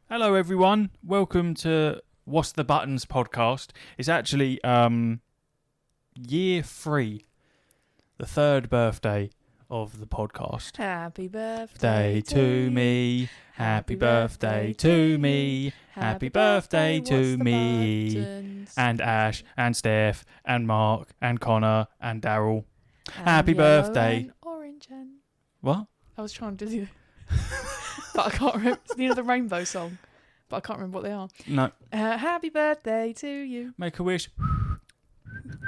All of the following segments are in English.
Hello, everyone. Welcome to What's the Buttons podcast. It's actually year 3, the 3rd birthday of the podcast. Happy birthday to me. Happy birthday to me. Happy birthday to me. And Ash and Steph and Mark and Connor and Daryl. Happy birthday. And orange and... What? I was trying to do but I can't remember. It's the Rainbow song, but I can't remember what they are. No. Happy birthday to you. Make a wish.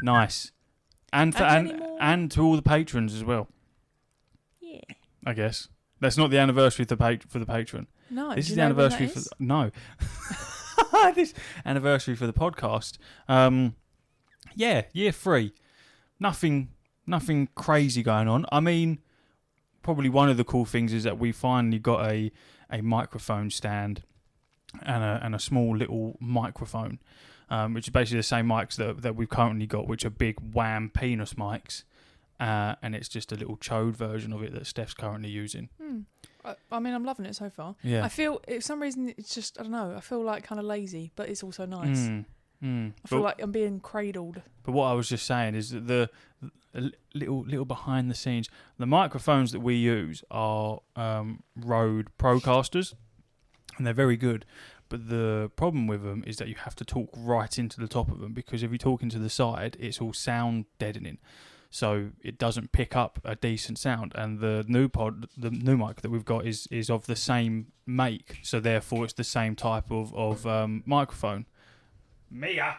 Nice. And to all the patrons as well. Yeah. I guess. That's not the anniversary for the patron. No. This is the anniversary for no. This anniversary for the podcast. Yeah, year 3. Nothing crazy going on. I mean, probably one of the cool things is that we finally got a microphone stand and a small little microphone, which is basically the same mics that we've currently got, which are big wham penis mics, and it's just a little chode version of it that Steph's currently using. I mean, I'm loving it so far. Yeah. I feel, for some reason, it's just, I don't know, I feel like kind of lazy, but it's also nice. I feel like I'm being cradled. But what I was just saying is that the little behind the scenes, the microphones that we use are Rode Procasters, and they're very good. But the problem with them is that you have to talk right into the top of them, because if you talk into the side, it's all sound deadening. So it doesn't pick up a decent sound. And the new mic that we've got is of the same make, so therefore it's the same type of microphone. Mia!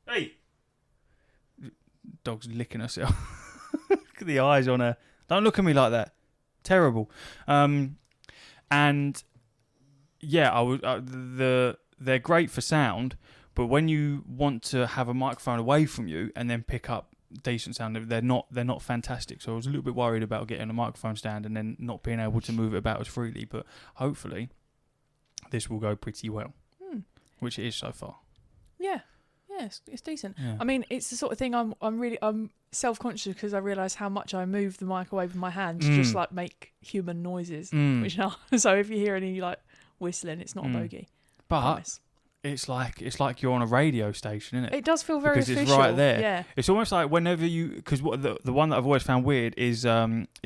Hey! Dog's licking herself. Look at the eyes on her. Don't look at me like that. Terrible. And yeah, they're great for sound, but when you want to have a microphone away from you and then pick up decent sound, they're not fantastic. So I was a little bit worried about getting a microphone stand and then not being able to move it about as freely, but hopefully this will go pretty well, which it is so far. Yeah, it's decent. Yeah. I mean, it's the sort of thing I'm self-conscious because I realise how much I move the mic away with my hand to just like make human noises, which are so if you hear any like whistling, it's not a bogey. But it's like you're on a radio station, isn't it? It does feel very because official. It's right there. Yeah. It's almost like whenever because what the one that I've always found weird is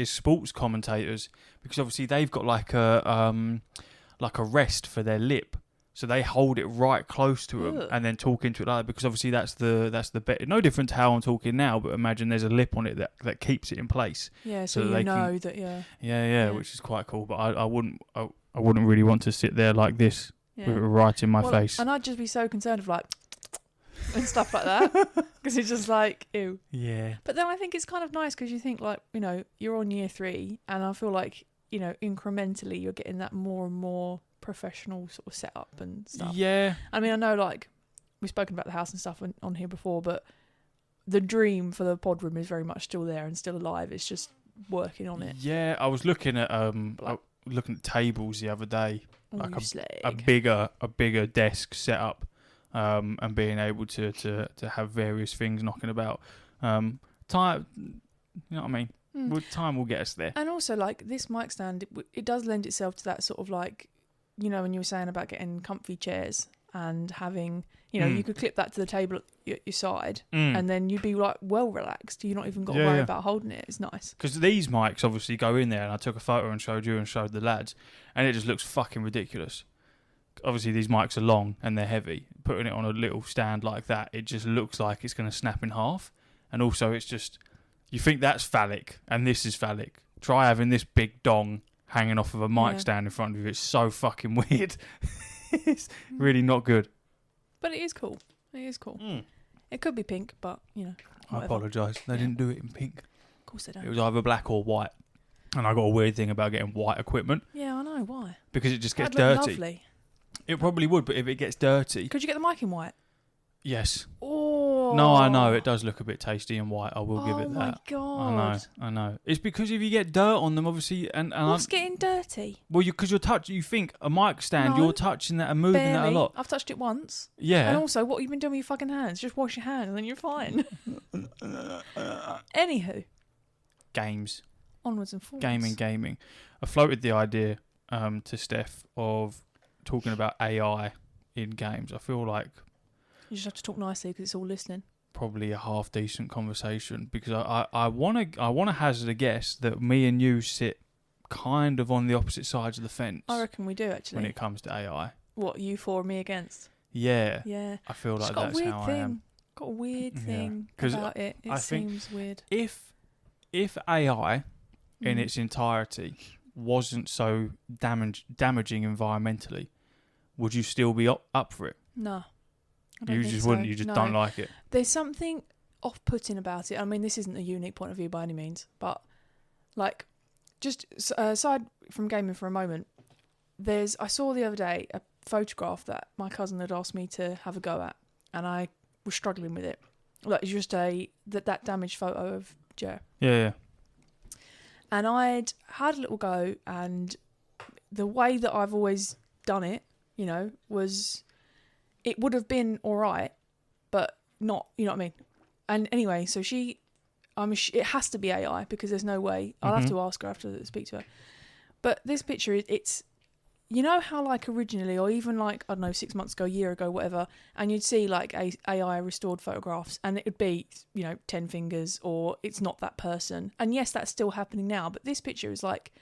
sports commentators, because obviously they've got like a rest for their lip. So they hold it right close to them and then talk into it like that, because obviously that's the bit. No different to how I'm talking now, but imagine there's a lip on it that keeps it in place. Yeah, so you know that. Yeah, which is quite cool. But I wouldn't really want to sit there like this with it right in my face. And I'd just be so concerned of like and stuff like that, because it's just like ew. Yeah. But then I think it's kind of nice because you think like, you know, you're on year 3, and I feel like, you know, incrementally you're getting that more and more professional sort of setup and stuff. Yeah. I mean, I know like we've spoken about the house and stuff on here before, but the dream for the pod room is very much still there and still alive. It's just working on it. Yeah, I was looking at tables the other day, like a bigger desk setup, and being able to have various things knocking about. Time, you know what I mean? Time will get us there. And also, like this mic stand, it does lend itself to that sort of like, you know, when you were saying about getting comfy chairs and having, you know, you could clip that to the table at your side, and then you'd be like well relaxed. You're not even got to worry about holding it. It's nice. Because these mics obviously go in there, and I took a photo and showed you and showed the lads, and it just looks fucking ridiculous. Obviously, these mics are long and they're heavy. Putting it on a little stand like that, it just looks like it's going to snap in half. And also, it's just, you think that's phallic, and this is phallic. Try having this big dong hanging off of a mic stand in front of you. It's so fucking weird. It's really not good. But it is cool. It could be pink, but, you know, whatever. I apologise. They didn't do it in pink. Of course they don't. It was either black or white. And I got a weird thing about getting white equipment. Yeah, I know. Why? Because it just gets That'd look dirty. Lovely. It probably would, but if it gets dirty... Could you get the mic in white? Yes. Oh. No, I know. It does look a bit tasty in white. I will give it that. Oh, my God. I know. It's because if you get dirt on them, obviously... and What's getting dirty? Well, because you think a mic stand, you're touching that and moving that a lot. I've touched it once. Yeah. And also, what have you been doing with your fucking hands? Just wash your hands and then you're fine. Anywho. Games. Onwards and forwards. Gaming. I floated the idea to Steph of talking about AI in games, I feel like You just have to talk nicely because it's all listening. probably a half decent conversation, because I wanna hazard a guess that me and you sit kind of on the opposite sides of the fence. I reckon we do actually. When it comes to AI. What, you for, me against? Yeah. Yeah. I feel like got that's how I am. Got a weird thing 'Cause about it. It I think seems weird. If AI in its entirety wasn't so damaging environmentally, would you still be up for it? No. I don't You think just so. wouldn't. You just No. don't like it. There's something off-putting about it. I mean, this isn't a unique point of view by any means, but like, just aside from gaming for a moment, I saw the other day a photograph that my cousin had asked me to have a go at, and I was struggling with it. Like, it's just that damaged photo of Jer. Yeah. And I'd had a little go, and the way that I've always done it, was it would have been all right, but not, you know what I mean? And anyway, so it has to be AI because there's no way. I'll have to ask her after I speak to her. But this picture, it's, you know how like originally, or even like, I don't know, 6 months ago, a year ago, whatever, and you'd see like AI restored photographs and it would be, 10 fingers, or it's not that person. And yes, that's still happening now, but this picture is like,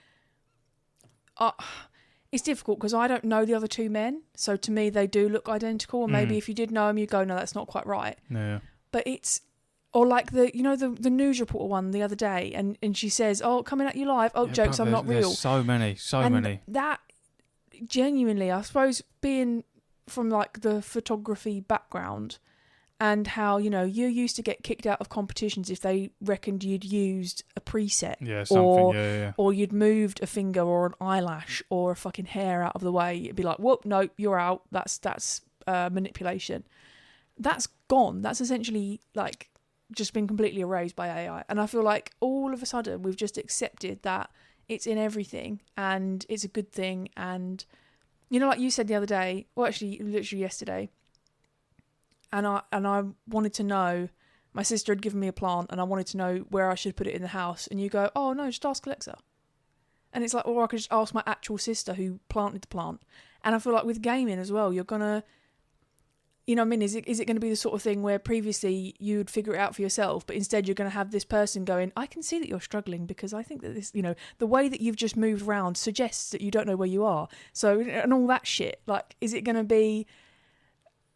it's difficult because I don't know the other two men. So to me, they do look identical. And maybe if you did know them, you go, no, that's not quite right. Yeah. But it's, or like the news reporter one the other day, and she says, "Oh, coming at you live. Oh, jokes, I'm not real." There's so many. And that, genuinely, I suppose, being from like the photography background, and how you used to get kicked out of competitions if they reckoned you'd used a preset, or you'd moved a finger or an eyelash or a fucking hair out of the way. It'd be like, "Whoop, nope, you're out. That's manipulation." That's gone. That's essentially like just been completely erased by AI. And I feel like all of a sudden we've just accepted that it's in everything and it's a good thing. And, like you said the other day, or actually literally yesterday, and I wanted to know, my sister had given me a plant and I wanted to know where I should put it in the house. And you go, "Oh no, just ask Alexa." And it's like, or I could just ask my actual sister who planted the plant. And I feel like with gaming as well, you're going to, you know what I mean? Is it going to be the sort of thing where previously you'd figure it out for yourself, but instead you're going to have this person going, "I can see that you're struggling because I think that this, the way that you've just moved around suggests that you don't know where you are." So, and all that shit. Like, is it going to be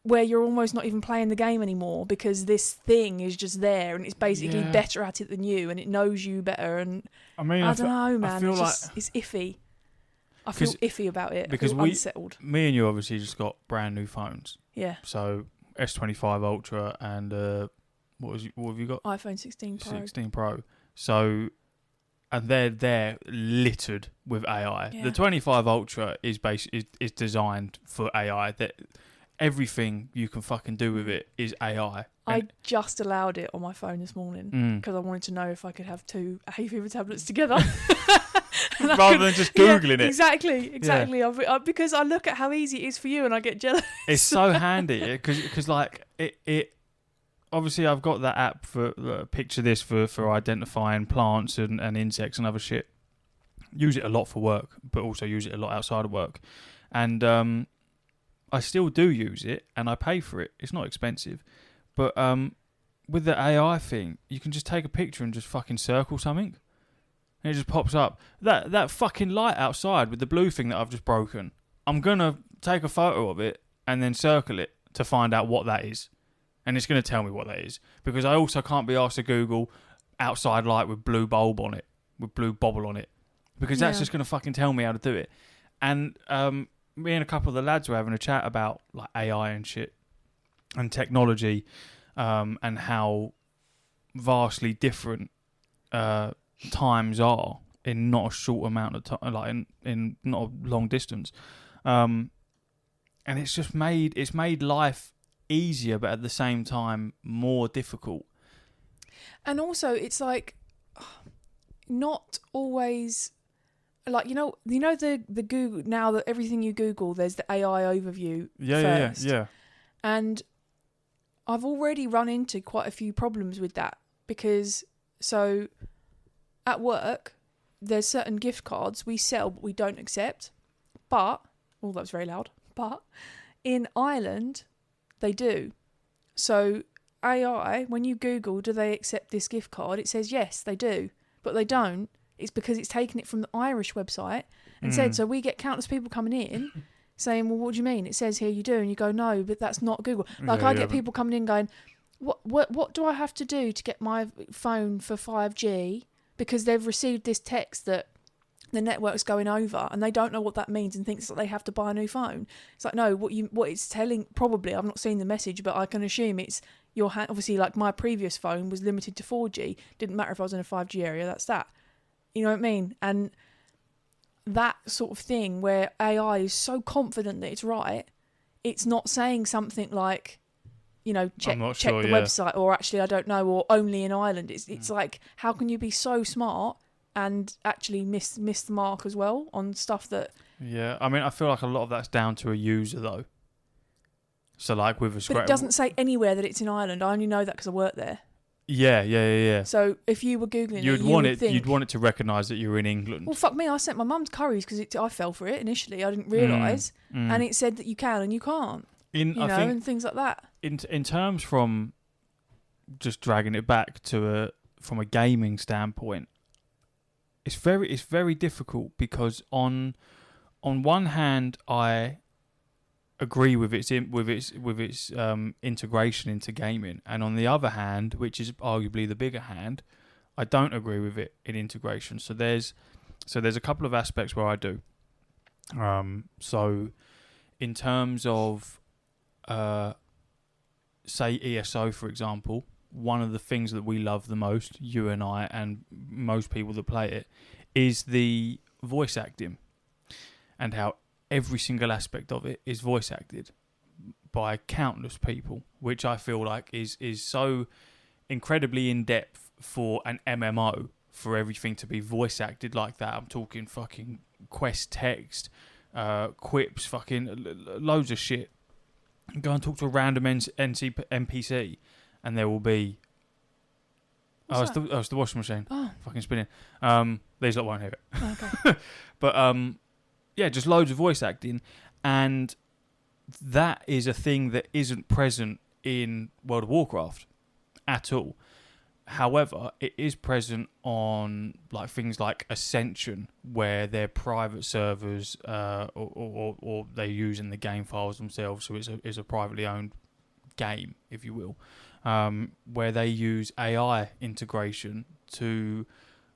where you're almost not even playing the game anymore because this thing is just there and it's basically better at it than you and it knows you better? And I don't know, man. It's iffy. I feel iffy about it. Because I feel unsettled. Me and you obviously just got brand new phones. Yeah. So S25 Ultra and what have you got? iPhone 16 Pro. 16 Pro. So, and they're littered with AI. Yeah. The 25 Ultra is designed for AI. That everything you can fucking do with it is AI. I just allowed it on my phone this morning because I wanted to know if I could have two hay fever tablets together. Rather than just Googling it. Exactly. Yeah. Because I look at how easy it is for you and I get jealous. It's so handy because like it obviously I've got that app for picture this for identifying plants and insects and other shit. Use it a lot for work, but also use it a lot outside of work. And I still do use it and I pay for it. It's not expensive. But with the AI thing, you can just take a picture and just fucking circle something. And it just pops up. That fucking light outside with the blue thing that I've just broken. I'm going to take a photo of it and then circle it to find out what that is. And it's going to tell me what that is. Because I also can't be asked to Google outside light with blue bulb on it. With blue bobble on it. Because that's just going to fucking tell me how to do it. And me and a couple of the lads were having a chat about like AI and shit. And technology. And how vastly different times are in not a short amount of time, like in not a long distance, and it's made life easier, but at the same time more difficult. And also, it's like not always like the Google now that everything you Google, there's the AI overview first. Yeah. And I've already run into quite a few problems with that because at work, there's certain gift cards we sell but we don't accept. But, that was very loud. But in Ireland, they do. So AI, when you Google, do they accept this gift card? It says yes, they do. But they don't. It's because it's taken it from the Irish website and said, so we get countless people coming in saying, well, what do you mean? It says here you do. And you go, no, but that's not Google. Like I get people coming in going, what do I have to do to get my phone for 5G? Because they've received this text that the network's going over and they don't know what that means and thinks that they have to buy a new phone. It's like, no, what it's telling, probably, I've not seen the message, but I can assume it's your hand. Obviously, like my previous phone was limited to 4G. Didn't matter if I was in a 5G area, that's that. You know what I mean? And that sort of thing where AI is so confident that it's right, it's not saying something like, you know, check the website, or actually I don't know, or only in Ireland. It's like, how can you be so smart and actually miss the mark as well on stuff that... Yeah, I mean, I feel like a lot of that's down to a user though. So like with a... But it doesn't say anywhere that it's in Ireland. I only know that because I work there. Yeah. So if you were Googling you'd want it to recognise that you're in England. Well, fuck me, I sent my mum to Curry's because I fell for it initially. I didn't realise. And it said that you can and you can't. And things like that. In terms from just dragging it back to from a gaming standpoint, it's very difficult because on one hand I agree with its integration into gaming, and on the other hand, which is arguably the bigger hand, I don't agree with it in integration. So there's a couple of aspects where I do. So in terms of say ESO, for example, one of the things that we love the most, you and I and most people that play it, is the voice acting, and how every single aspect of it is voice acted by countless people, which I feel like is so incredibly in depth for an MMO, for everything to be voice acted like that. I'm talking fucking quest text, quips, fucking loads of shit. Go and talk to a random NPC, and there will be... it's the washing machine. Oh. Fucking spinning. These lot won't hear it. Oh, okay. But, yeah, just loads of voice acting. And that is a thing that isn't present in World of Warcraft at all. However, it is present on like things like Ascension, where they're private servers, or they're using the game files themselves, so it's a privately owned game, if you will, where they use AI integration to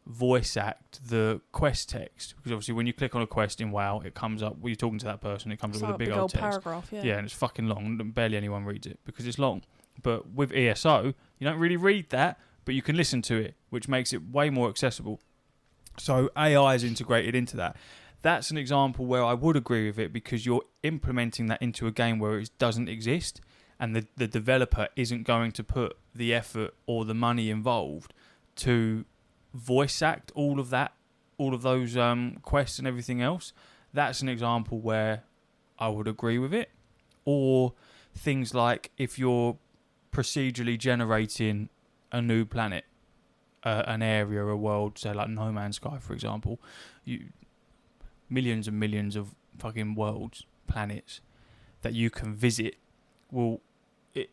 voice act the quest text. Because obviously when you click on a quest in WoW, it comes up, when you're talking to that person, it comes up with a big old text. Paragraph, yeah. Yeah, and it's fucking long, and barely anyone reads it because it's long. But with ESO, you don't really read that, but you can listen to it, which makes it way more accessible. So AI is integrated into that. That's an example where I would agree with it, because you're implementing that into a game where it doesn't exist, and the developer isn't going to put the effort or the money involved to voice act all of that, all of those quests and everything else. That's an example where I would agree with it. Or things like if you're procedurally generating a new planet, an area, a world, say like No Man's Sky, for example, millions and millions of fucking worlds, planets that you can visit. Well,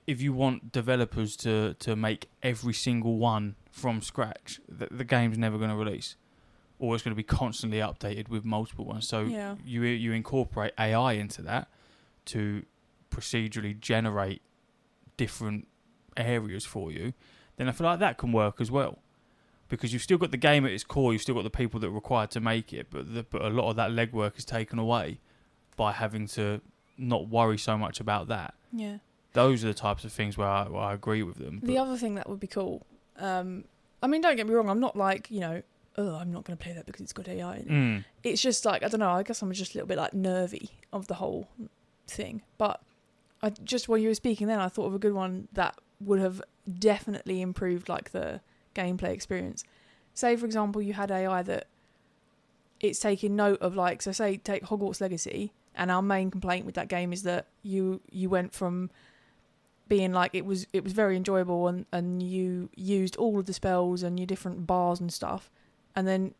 if you want developers to make every single one from scratch, the game's never going to release, or it's going to be constantly updated with multiple ones. So yeah. you incorporate AI into that to procedurally generate different areas for you, then I feel like that can work as well, because you've still got the game at its core, you've still got the people that are required to make it, but a lot of that legwork is taken away by having to not worry so much about that. Yeah. Those are the types of things where I agree with them. The other thing that would be cool, I mean, don't get me wrong, I'm not like, I'm not going to play that because it's got AI in it. It's just like, I don't know, I guess I'm just a little bit like nervy of the whole thing. But while you were speaking then, I thought of a good one that would have definitely improved like the gameplay experience. Say, for example, you had AI that it's taking note of, like, so say take Hogwarts Legacy, and our main complaint with that game is that you went from being like it was very enjoyable and you used all of the spells and your different bars and stuff, and then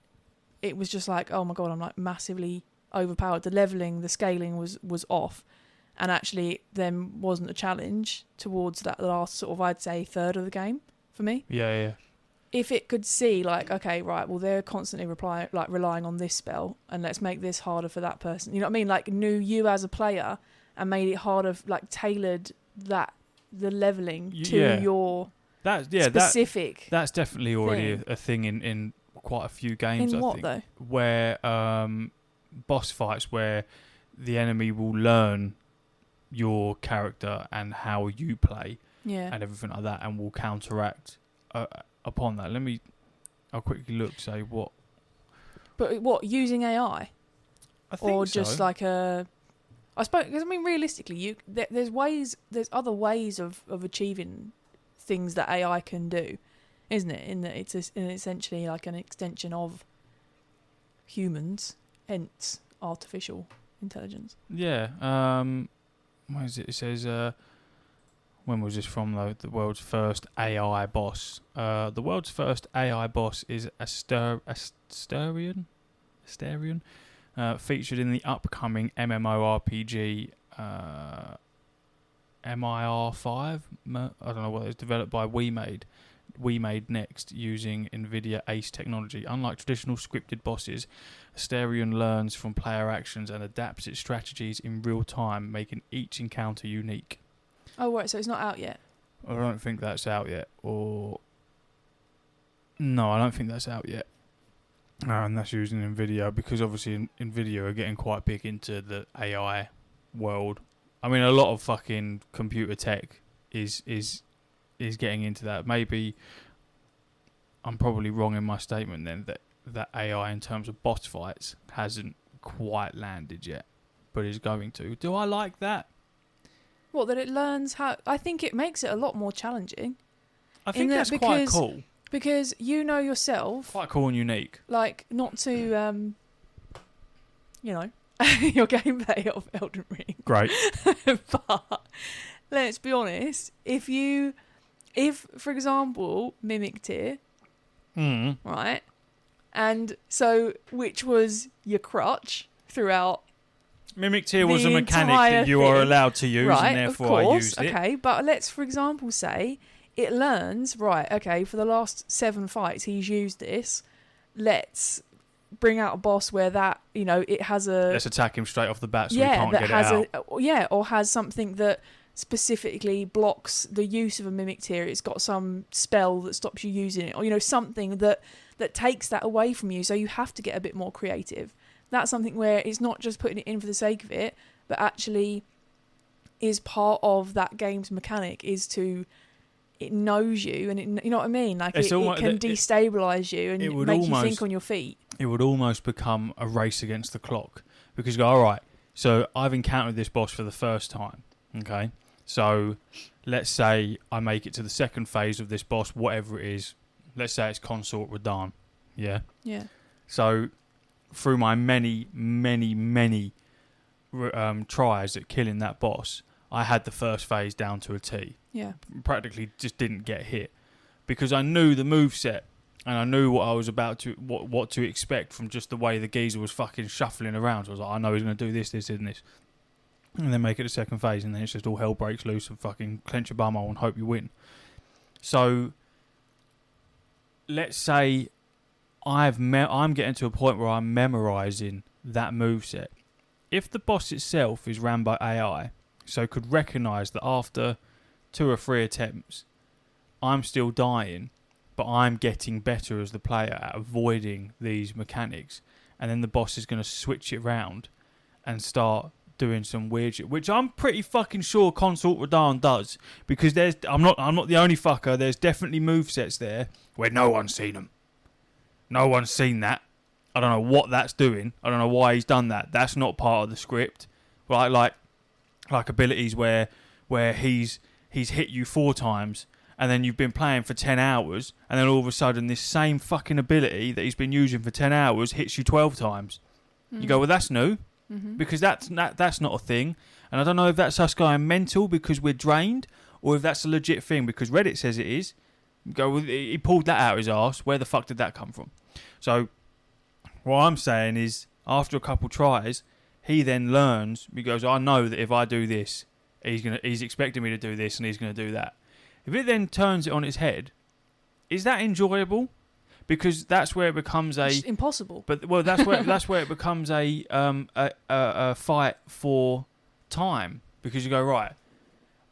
it was just like, oh my god, I'm like massively overpowered. The leveling, the scaling was off, and actually then wasn't a challenge towards that last sort of, I'd say, third of the game for me. Yeah. If it could see like, okay, right, well they're constantly relying on this spell, and let's make this harder for that person. You know what I mean? Like knew you as a player and made it harder, like tailored the leveling to your specific. That's definitely already a thing in quite a few games. In I what think, though? where boss fights where the enemy will learn your character and how you play, and everything like that, and will counteract upon that. I'll quickly look. Say what? But what, using AI? I think or just so. like a. I suppose, because I mean, realistically, there's other ways of achieving things that AI can do, isn't it? In that it's essentially like an extension of humans, hence artificial intelligence. Yeah. What is it? It says. When was this from though? The world's first AI boss. The world's first AI boss is Asterion, featured in the upcoming MMORPG MIR5. I don't know what it is. Developed by We Made Next using NVIDIA ACE technology. Unlike traditional scripted bosses, Asterion learns from player actions and adapts its strategies in real time, making each encounter unique. Oh, right, so it's not out yet? I don't think that's out yet. No, I don't think that's out yet. And that's using NVIDIA, because obviously NVIDIA are getting quite big into the AI world. I mean, a lot of fucking computer tech is getting into that. Maybe I'm probably wrong in my statement then that AI in terms of boss fights hasn't quite landed yet, but is going to. Do I like that? What, that it learns how... I think it makes it a lot more challenging. I think that's quite cool. Because you know yourself... Quite cool and unique. Like, not to, your gameplay of Elden Ring. Great. But, let's be honest, if, for example, Mimic Tier, right, and so, which was your crutch throughout... Mimic Tier was a mechanic that you are allowed to use, right, and therefore I used it. Okay, but let's, for example, say it learns, right, okay, for the last 7 fights he's used this, let's bring out a boss where that, it has a... Let's attack him straight off the bat so he can't get it out. Or has something that specifically blocks the use of a Mimic Tier. It's got some spell that stops you using it, or, something that takes that away from you, so you have to get a bit more creative. That's something where it's not just putting it in for the sake of it, but actually is part of that game's mechanic, is it knows you, and you know what I mean? Like it can destabilise you and make you think on your feet. It would almost become a race against the clock, because you go, all right, so I've encountered this boss for the first time, okay? So let's say I make it to the second phase of this boss, whatever it is. Let's say it's Consort Radahn, yeah? Yeah. So... through my many tries at killing that boss, I had the first phase down to a T. Yeah. Practically just didn't get hit, because I knew the moveset and I knew what I was about to what to expect from just the way the geezer was fucking shuffling around. So I was like, I know he's going to do this, this, and this, and then make it the second phase, and then it's just all hell breaks loose and fucking clench your bumhole and hope you win. So let's say I'm getting to a point where I'm memorising that moveset. If the boss itself is ran by AI, so could recognise that after 2 or 3 attempts, I'm still dying, but I'm getting better as the player at avoiding these mechanics, and then the boss is going to switch it round and start doing some weird shit, which I'm pretty fucking sure Consort Radahn does, because I'm not the only fucker. There's definitely movesets there where no one's seen them. No one's seen that. I don't know what that's doing. I don't know why he's done that. That's not part of the script. Right? Like abilities where he's hit you 4 times, and then you've been playing for 10 hours, and then all of a sudden this same fucking ability that he's been using for 10 hours hits you 12 times. You go, well, that's new, because that's not a thing. And I don't know if that's us going mental because we're drained, or if that's a legit thing because Reddit says it is. Go, well, he pulled that out his arse. Where the fuck did that come from? So what I'm saying is, after a couple tries, he then learns. He goes, I know that if I do this, he's expecting me to do this, and he's gonna do that. If it then turns it on its head, is that enjoyable? Because that's where it becomes It's impossible. But that's where it becomes a fight for time. Because you go, right,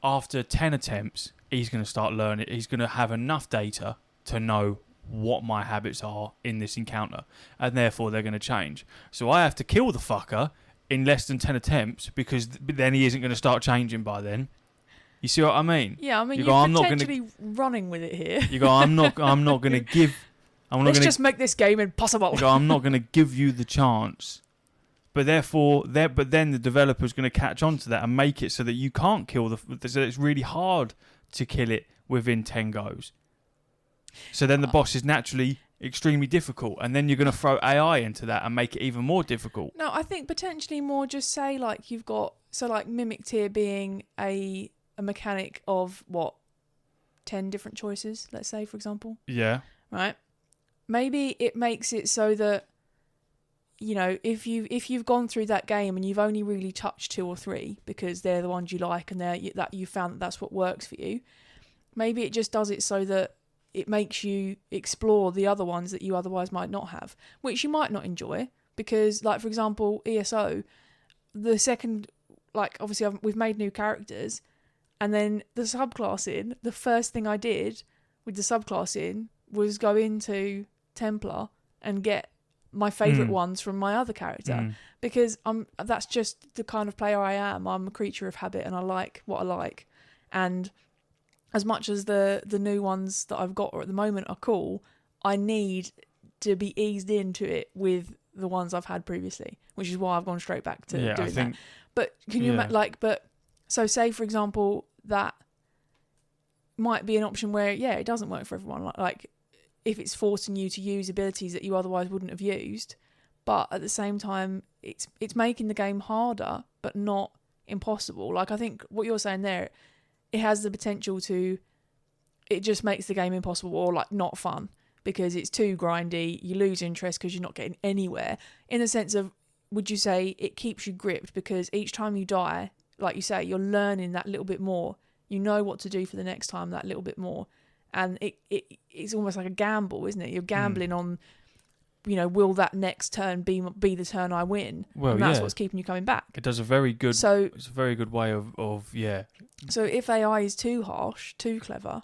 after 10 attempts, he's going to start learning. He's going to have enough data to know what my habits are in this encounter, and therefore they're going to change. So I have to kill the fucker in less than 10 attempts, because then he isn't going to start changing by then. You see what I mean? Yeah, I mean, you you're go, I'm potentially running with it here. You go, I'm not going to give. Let's just make this game impossible. You go, I'm not going to give you the chance. But then the developer's going to catch on to that and make it so that you can't kill so it's really hard to kill it within 10 goes. So then the boss is naturally extremely difficult, and then you're going to throw AI into that and make it even more difficult. No, I think potentially more just say like you've got, so like Mimic Tier being a mechanic of what, 10 different choices, let's say, for example. Yeah. Right? Maybe it makes it so that, you know, if you've gone through that game and you've only really touched 2 or 3 because they're the ones you like and that you found that's what works for you, maybe it just does it so that it makes you explore the other ones that you otherwise might not have, which you might not enjoy. Because, like, for example, ESO, the second, like, obviously we've made new characters, and then the subclassing, the first thing I did with the subclassing was go into Templar and get my favourite ones from my other character, because that's just the kind of player I am. I'm a creature of habit, and I like what I like. And as much as the new ones that I've got at the moment are cool, I need to be eased into it with the ones I've had previously, which is why I've gone straight back to doing that. But can you so say, for example, that might be an option where, it doesn't work for everyone. Like if it's forcing you to use abilities that you otherwise wouldn't have used, but at the same time, it's making the game harder, but not impossible. Like, I think what you're saying there, it has the potential to, it just makes the game impossible or like not fun because it's too grindy. You lose interest because you're not getting anywhere. In the sense of, would you say it keeps you gripped because each time you die, like you say, you're learning that little bit more. You know what to do for the next time that little bit more. And it's almost like a gamble, isn't it? You're gambling on, you know, will that next turn be the turn I win? Well, and that's what's keeping you coming back. It does a very good. So it's a very good way of. So if AI is too harsh, too clever,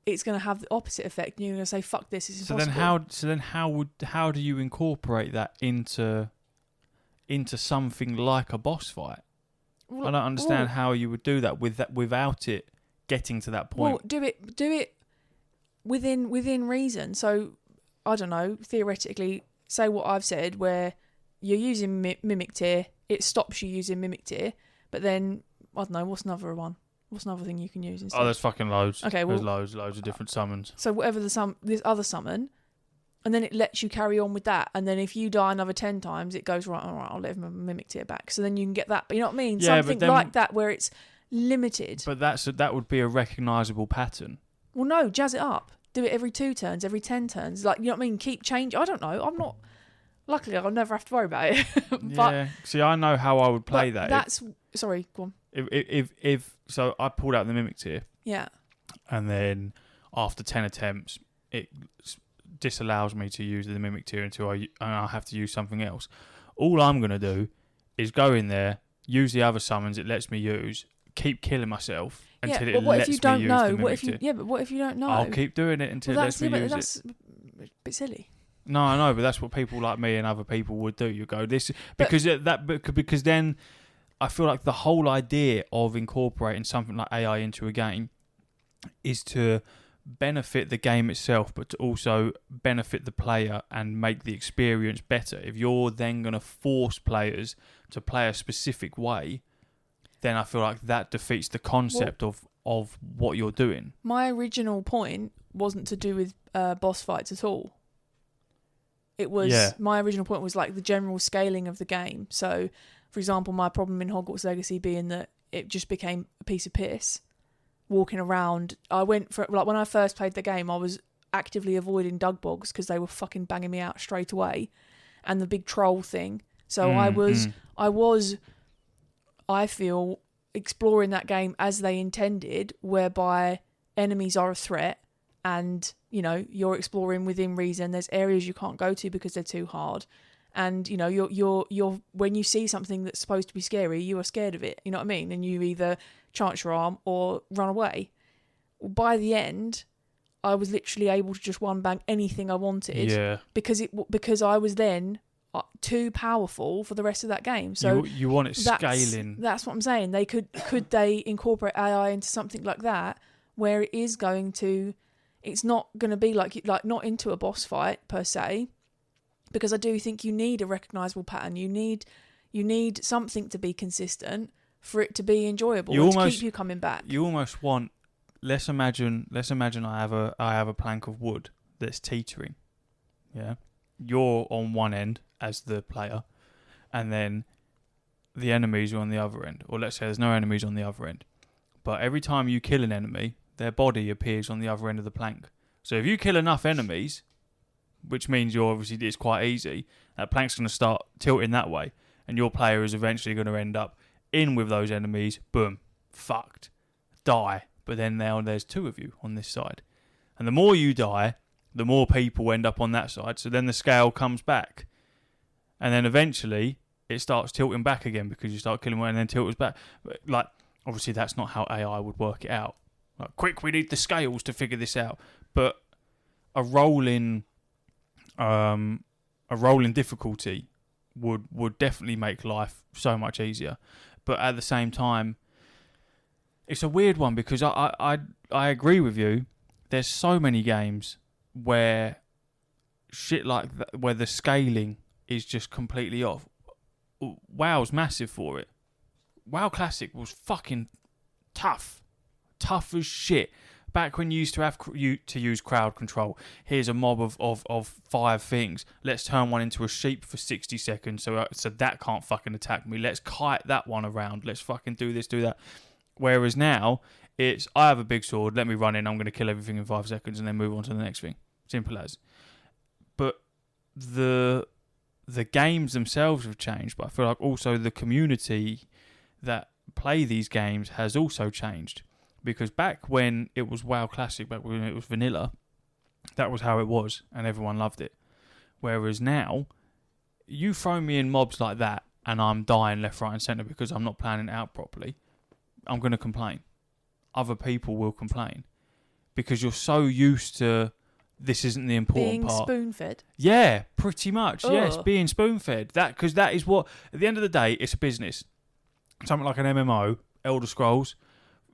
it's going to have the opposite effect. And you're going to say, "Fuck this! It's impossible." So then how do you incorporate that into something like a boss fight? I don't understand how you would do that without it getting to that point. Well, do it within reason. So I don't know, theoretically, say what I've said, where you're using Mimic Tier, it stops you using Mimic Tier, but then I don't know, what's another one? What's another thing you can use instead? Oh, there's fucking loads. Okay, well, there's loads of different summons. So whatever this other summon, and then it lets you carry on with that, and then if you die another 10 times, it goes, right, all right, I'll let him Mimic Tier back. So then you can get that. But you know what I mean? Yeah, something like that where it's limited. But that would be a recognisable pattern. Well, no, jazz it up. Do it every 2 turns, every 10 turns. Like, you know what I mean? Keep change. I don't know. I'm not. Luckily, I'll never have to worry about it. But, yeah. See, I know how I would play that. That's sorry. Go on. If so, I pulled out the Mimic Tier. Yeah. And then after 10 attempts, it disallows me to use the Mimic Tier until I have to use something else. All I'm gonna do is go in there, use the other summons it lets me use, keep killing myself until it lets me use the Mimic Tier. But what if you don't know? I'll keep doing it until it lets me use it. That's a bit silly. No, I know, but that's what people like me and other people would do. You go because then I feel like the whole idea of incorporating something like AI into a game is to benefit the game itself, but to also benefit the player and make the experience better. If you're then going to force players to play a specific way, then I feel like that defeats the concept of what you're doing. My original point wasn't to do with boss fights at all. It was my original point was like the general scaling of the game. So, for example, my problem in Hogwarts Legacy being that it just became a piece of piss. Walking around, I went for like when I first played the game, I was actively avoiding Dugbogs because they were fucking banging me out straight away, and the big troll thing So I feel, exploring that game as they intended, whereby enemies are a threat, and you're exploring within reason. There's areas you can't go to because they're too hard, and you're when you see something that's supposed to be scary, you are scared of it. You know what I mean? And you either chance your arm or run away. By the end, I was literally able to just one bang anything I wanted. Yeah. Because I was then too powerful for the rest of that game. So you want it scaling. That's what I'm saying. They could they incorporate AI into something like that, where it is going to, it's not going to be like not into a boss fight per se, because I do think you need a recognizable pattern. You need something to be consistent for it to be enjoyable and to keep you coming back. You almost want. Let's imagine I have a plank of wood that's teetering. Yeah, you're on one end as the player, and then the enemies are on the other end. Or let's say there's no enemies on the other end, but every time you kill an enemy, their body appears on the other end of the plank. So if you kill enough enemies, which means it's quite easy, that plank's going to start tilting that way, and your player is eventually going to end up in with those enemies. Boom, fucked, die. But then now there's two of you on this side, and the more you die, the more people end up on that side. So then the scale comes back, and then eventually it starts tilting back again because you start killing one and then tilts back. Like, obviously that's not how AI would work it out. Like, quick, we need the scales to figure this out. But a rolling difficulty would definitely make life so much easier. But at the same time, it's a weird one because I agree with you. There's so many games where shit like that, where the scaling is just completely off. WoW's massive for it. WoW Classic was fucking tough as shit. Back when you used to have to use crowd control. Here's a mob of 5 things. Let's turn one into a sheep for 60 seconds so that can't fucking attack me. Let's kite that one around. Let's fucking do this, do that. Whereas now, it's, I have a big sword, let me run in, I'm going to kill everything in 5 seconds and then move on to the next thing. Simple as. But the games themselves have changed, but I feel like also the community that play these games has also changed. Because back when it was WoW Classic, back when it was vanilla, that was how it was, and everyone loved it. Whereas now, you throw me in mobs like that, and I'm dying left, right and centre because I'm not planning it out properly, I'm going to complain. Other people will complain. Because you're so used to, this isn't the important part. Being spoon-fed? Yeah, pretty much. Ugh. Yes, being spoon-fed. Because that is what, at the end of the day, it's a business. Something like an MMO, Elder Scrolls,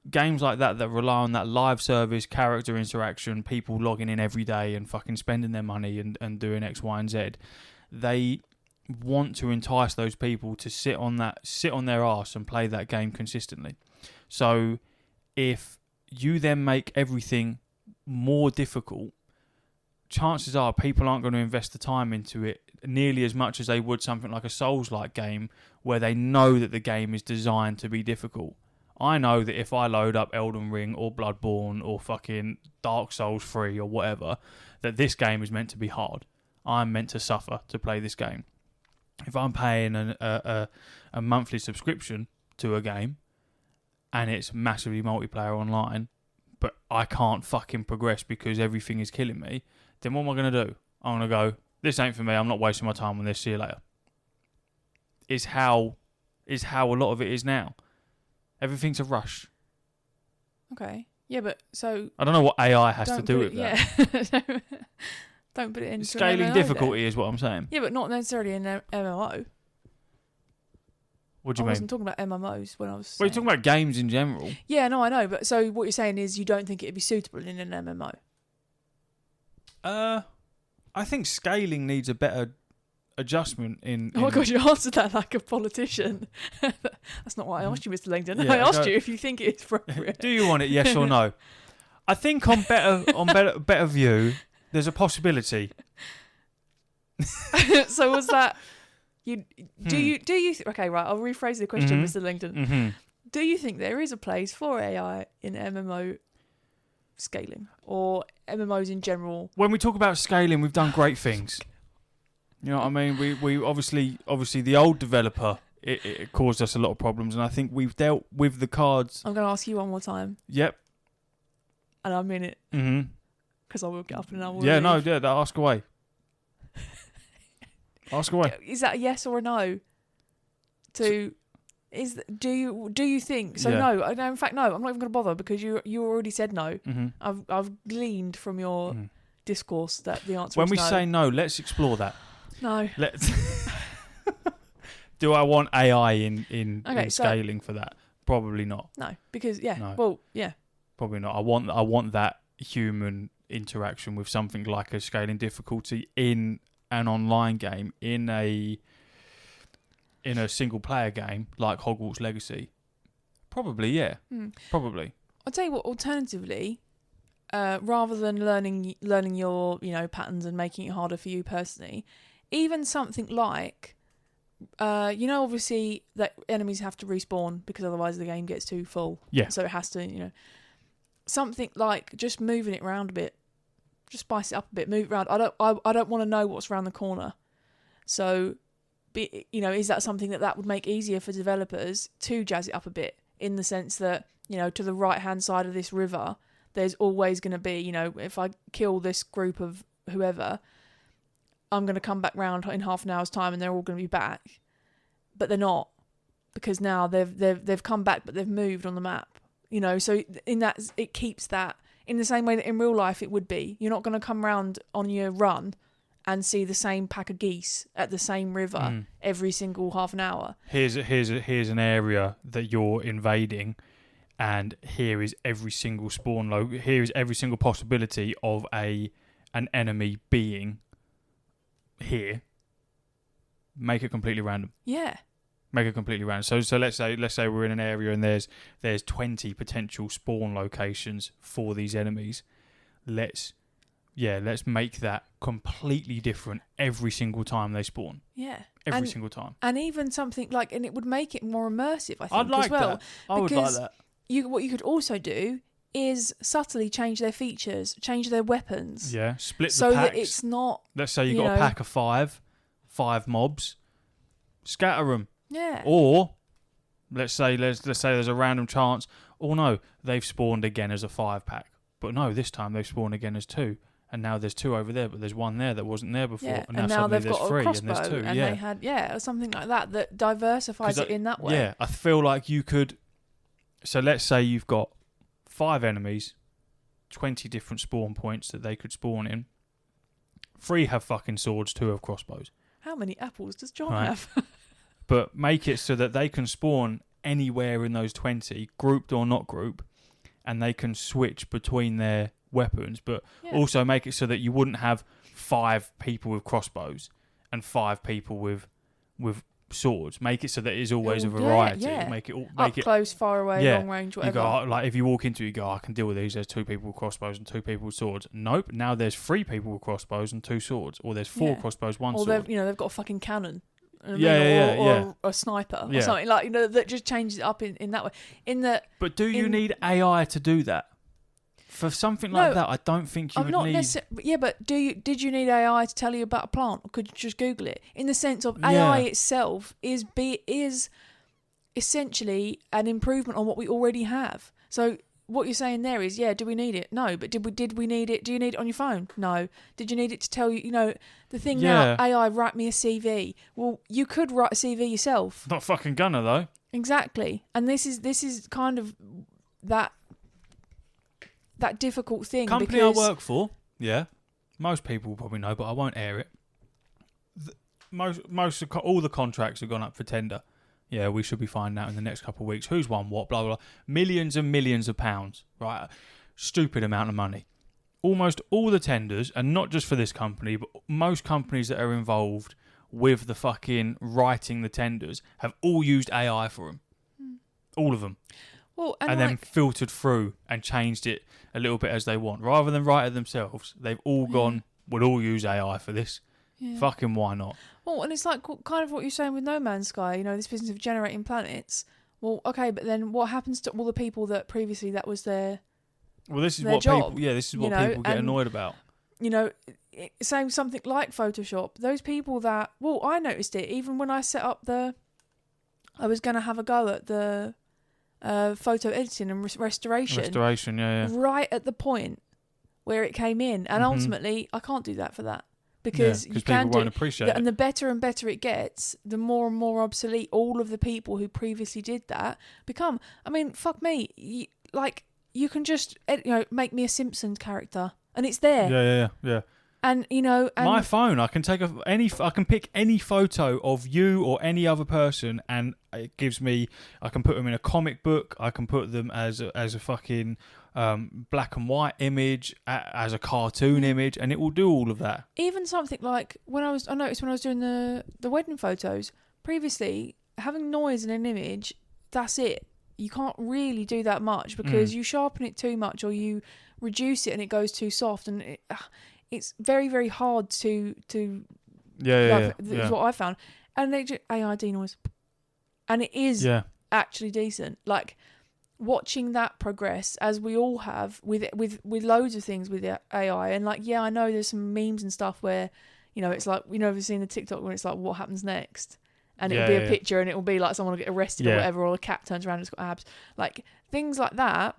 games like that rely on that live service, character interaction, people logging in every day and fucking spending their money and doing X, Y, and Z. They want to entice those people to sit on their arse and play that game consistently. So if you then make everything more difficult, chances are people aren't going to invest the time into it nearly as much as they would something like a Souls-like game where they know that the game is designed to be difficult. I know that if I load up Elden Ring or Bloodborne or fucking Dark Souls 3 or whatever, that this game is meant to be hard. I'm meant to suffer to play this game. If I'm paying a monthly subscription to a game and it's massively multiplayer online, but I can't fucking progress because everything is killing me, then what am I going to do? I'm going to go, this ain't for me, I'm not wasting my time on this, see you later. Is how a lot of it is now. Everything's a rush. Okay. Yeah, but so... I don't know what AI has to do with that. Yeah. Don't put it into scaling an MMO difficulty then. Is what I'm saying. Yeah, but not necessarily in an MMO. What do you mean? I wasn't talking about MMOs when I was saying... Well, you're talking about games in general. Yeah, no, I know. But so what you're saying is you don't think it'd be suitable in an MMO? I think scaling needs a better adjustment in... Oh my God, you answered that like a politician. That's not what I asked you, Mr. Langdon. Yeah, I asked you if you think it's appropriate. Do you want it, yes or no? I think on better view, there's a possibility. So was that... Do you okay, right, I'll rephrase the question, Mr. Langdon. Mm-hmm. Do you think there is a place for AI in MMO scaling or MMOs in general? When we talk about scaling, we've done great things. You know what I mean? We obviously the old developer it caused us a lot of problems, and I think we've dealt with the cards. I'm going to ask you one more time. Yep. And I mean it. Mm-hmm. Because I will get up and I will. Yeah, leave. ask away. Ask away. Is that a yes or a no? Do you think so? Yeah. No, in fact, no. I'm not even going to bother because you already said no. Mm-hmm. I've gleaned from your discourse that the answer. When is we no. say no, let's explore that. No. Let's. Do I want AI in scaling for that? Probably not. No, because No. well, yeah. Probably not. I want that human interaction with something like a scaling difficulty in an online game, in a single player game like Hogwarts Legacy. Probably, yeah. Probably. I'll tell you what. Alternatively, rather than learning your patterns and making it harder for you personally, even something like, obviously that enemies have to respawn because otherwise the game gets too full. Yeah. So it has to, something like just moving it around a bit, just spice it up a bit, move it around. I don't want to know what's around the corner. So, is that something that would make easier for developers to jazz it up a bit in the sense that, to the right-hand side of this river, there's always going to be, if I kill this group of whoever, I'm going to come back round in half an hour's time and they're all going to be back. But they're not, because now they've come back, but they've moved on the map. So in that, it keeps that in the same way that in real life it would be. You're not going to come round on your run and see the same pack of geese at the same river every single half an hour. Here's an area that you're invading, and here is every single spawn here is every single possibility of an enemy being here. Make it completely random. Yeah. Make it completely random. So let's say we're in an area and there's 20 potential spawn locations for these enemies. Let's make that completely different every single time they spawn. Yeah. Every single time. And even something like, and it would make it more immersive, I think, I'd like as well. that. I would like that. What you could also do is subtly change their features, change their weapons. Yeah, split the so packs. That it's not. Let's say you got a pack of five mobs, scatter them. Yeah. Or let's say there's a random chance. Oh no, they've spawned again as a 5-pack, but no, this time they've spawned again as 2, and now there's 2 over there, but there's 1 there that wasn't there before, yeah. and now they've there's got 3 a crossbow, and there's 2. and they had or something like that diversifies it in that way. Yeah, I feel like you could. So let's say you've got 5 enemies, 20 different spawn points that they could spawn in. 3 have fucking swords, 2 have crossbows. How many apples does John have? But make it so that they can spawn anywhere in those 20, grouped or not grouped, and they can switch between their weapons. But also make it so that you wouldn't have 5 people with crossbows and 5 people with swords. Make it so that it is always a variety. Yeah. Make it up close, far away, long range, whatever. You go, like if you walk into it, you go, I can deal with these. There's 2 people with crossbows and 2 people with swords. Nope. Now there's 3 people with crossbows and 2 swords, or there's 4 crossbows, 1 sword. Or they've got a fucking cannon. Or a sniper or something like that just changes it up in that way. But do you need AI to do that? For something like that, I don't think you would need. Yeah, but did you need AI to tell you about a plant, or could you just Google it? In the sense of AI itself is essentially an improvement on what we already have. So what you're saying there is, do we need it? No, but did we need it? Do you need it on your phone? No. Did you need it to tell you? The thing now, AI, write me a CV. Well, you could write a CV yourself. Not fucking gonna though. Exactly, and this is kind of that difficult thing. Company I work for, most people will probably know, but I won't air it. All the contracts have gone up for tender. Yeah, we should be finding out in the next couple of weeks who's won what, blah, blah, blah. Millions and millions of pounds, right? Stupid amount of money. Almost all the tenders, and not just for this company, but most companies that are involved with the fucking writing the tenders have all used AI for them. All of them. Well, and then filtered through and changed it a little bit as they want. Rather than write it themselves, they've all gone, we'll all use AI for this. Yeah. Fucking why not? Well, and it's like kind of what you're saying with No Man's Sky, this business of generating planets. Well, okay, but then what happens to all the people that previously that was their Well, this is their what job, people. Yeah, this is what people get annoyed about. you know, saying something like Photoshop, those people that, well, I noticed it even when I set up I was going to have a go at the photo editing and restoration. Restoration, yeah. Right at the point where it came in. And ultimately, I can't do that for that. Because you can people won't appreciate it. And the better and better it gets, the more and more obsolete all of the people who previously did that become. I mean, fuck me. You can just, make me a Simpsons character. And it's there. Yeah. And, my phone, I can I can pick any photo of you or any other person, and it gives me, I can put them in a comic book, I can put them as a fucking black and white image, as a cartoon image, and it will do all of that. Even something like, I noticed when I was doing the wedding photos, previously, having noise in an image, that's it. You can't really do that much, because you sharpen it too much, or you reduce it and it goes too soft, and it's very, very hard to That's what I found. And they just AI denoise, and it is actually decent. Like, watching that progress, as we all have with loads of things with AI, and I know there's some memes and stuff where, it's like, we've seen the TikTok when it's like, what happens next? And it'll be a picture, and it'll be like someone will get arrested or whatever, or a cat turns around and it's got abs, like things like that.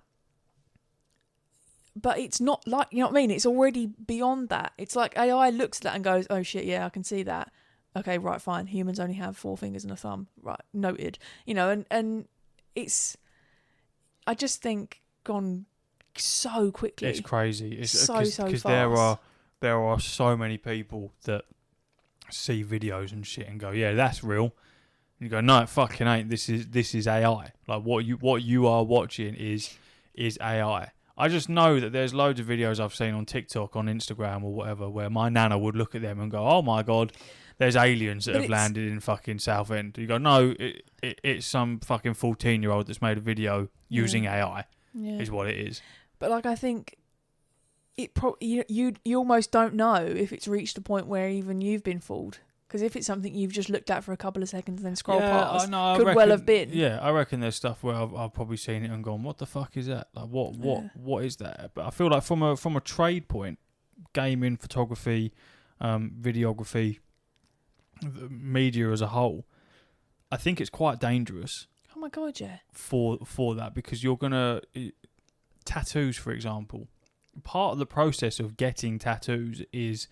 But it's not like, you know what I mean? It's already beyond that. It's like AI looks at that and goes, oh shit, yeah, I can see that. Okay, right, fine. Humans only have 4 fingers and a thumb. Right, noted. And it's, I just think, gone so quickly. It's crazy. It's so fast. Because there are so many people that see videos and shit and go, yeah, that's real. And you go, no, it fucking ain't. This is AI. Like, what you are watching is AI. I just know that there's loads of videos I've seen on TikTok, on Instagram or whatever, where my nana would look at them and go, oh my God, there's aliens that have landed in fucking Southend. You go, no, it's some fucking 14-year-old that's made a video using AI, is what it is. But I think you almost don't know if it's reached a point where even you've been fooled. Because if it's something you've just looked at for a couple of seconds and then scroll past, could well have been. Yeah, I reckon there's stuff where I've probably seen it and gone, what the fuck is that? Like, what is that? But I feel like from a trade point, gaming, photography, videography, media as a whole, I think it's quite dangerous. Oh my God, yeah. For that, because you're gonna tattoos, for example. Part of the process of getting tattoos is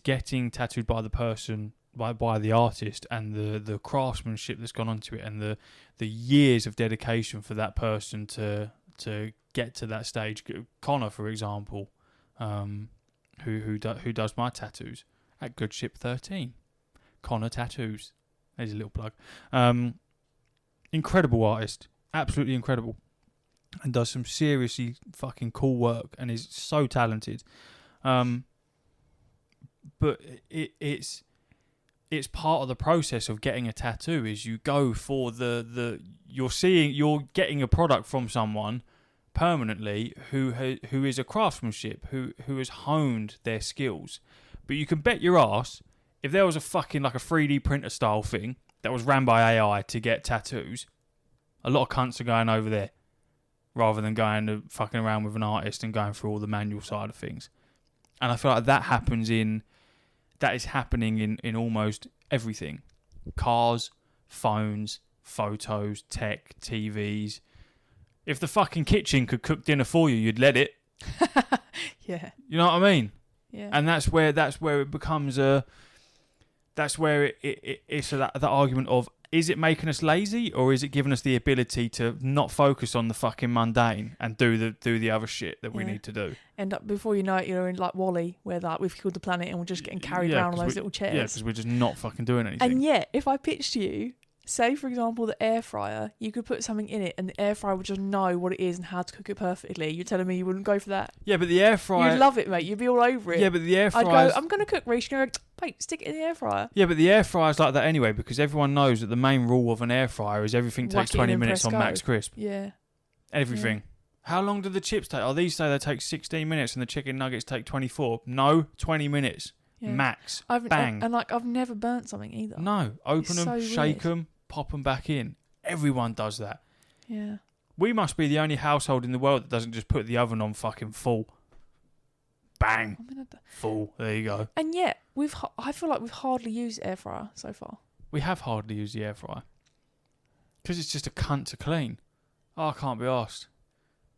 getting tattooed by the person, by the artist, and the craftsmanship that's gone onto it, and the years of dedication for that person to get to that stage. Connor, for example, who does my tattoos at Good Ship 13. Connor Tattoos. There's a little plug. Incredible artist, absolutely incredible, and does some seriously fucking cool work, and is so talented. But it's part of the process of getting a tattoo. Is you go for you're getting a product from someone permanently who is a craftsmanship, who has honed their skills. But you can bet your ass, if there was a fucking like a 3D printer style thing that was ran by AI to get tattoos, a lot of cunts are going over there rather than going to fucking around with an artist and going through all the manual side of things. And I feel like that is happening in almost everything. Cars, phones, photos, tech, TVs. If the fucking kitchen could cook dinner for you, you'd let it. Yeah. You know what I mean? Yeah. And that's where it becomes it's that argument of, is it making us lazy, or is it giving us the ability to not focus on the fucking mundane and do the other shit that we need to do? End up, before you know it, you're in like Wall-E, where like we've killed the planet and we're just getting carried around on those little chairs. Yeah, because we're just not fucking doing anything. And yet, if I pitched to you, say for example the air fryer, you could put something in it and the air fryer would just know what it is and how to cook it perfectly. You're telling me you wouldn't go for that? Yeah, but the air fryer... You'd love it, mate. You'd be all over it. Yeah, but the air fryer... I'd go, I'm going to cook, Reece. You're going to go, wait, stick it in the air fryer. Yeah, but the air fryer's like that anyway, because everyone knows that the main rule of an air fryer is everything takes 20 minutes on max crisp. Yeah. Everything. Yeah. How long do the chips take? Oh, these say they take 16 minutes and the chicken nuggets take 24. No, 20 minutes. Yeah. Max. Bang. And like, I've never burnt something either. No. Open them, shake them, pop them back in. Everyone does that. Yeah. We must be the only household in the world that doesn't just put the oven on fucking full. bang, full. There you go. And yet, I feel like we've hardly used air fryer so far. We have hardly used the air fryer. Because it's just a cunt to clean. Oh, I can't be arsed.